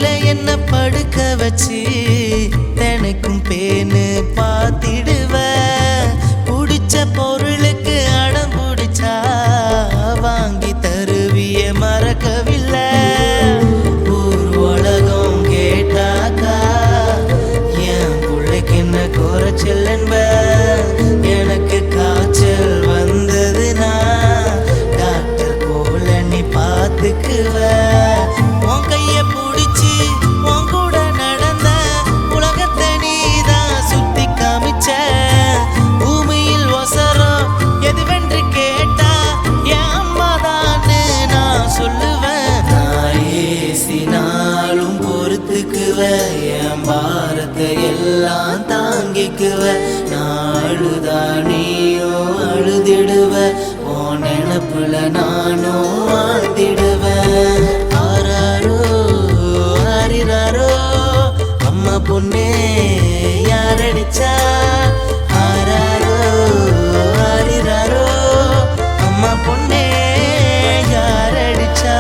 மடியில என்ன படுக்க வச்சு தினைக்கும் பேனு பாத்திடுவ. புடிச்ச பொருளுக்கு அடம் புடிச்சா வாங்கி தருவிய மறக்கவில்லை. ஊர் உலகம் கேட்டாக்கா என் பிள்ளைக்கு என்ன குறைச்சல் என்ப. எனக்கு காய்ச்சல் வந்ததுன்னா டாக்டர் போல நீ பார்த்துக்குவ. உன் கைய பிடிச்சி உன் கூட நடந்த உலகத்தை நீதான் சுத்தி காமிச்ச. பூமியில் ஒசரம் எதுவென்று கேட்டா என் அம்மாதான்னு நான் சொல்லுவேன். நான் ஏசினாலும் பொறுத்துக்குவ, என் பாரத்தை எல்லாம் தாங்கிக்குவ. நாளுதா நீயோ அழுதிடுவ, உன் நினப்புல நானும் வாழ்ந்திடுவேன். ஆராரோ ஆரிராரோ அம்மா பொண்ணே யாரடிச்சா. ஆராரோ ஆரிராரோ அம்மா பொண்ணே யாரடிச்சா.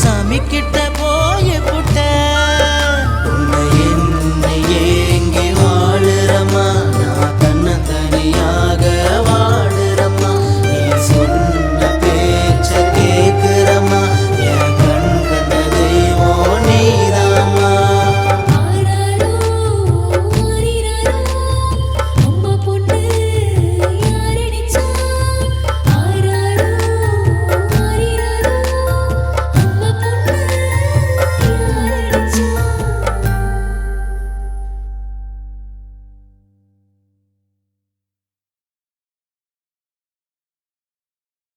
சாமி கிட்ட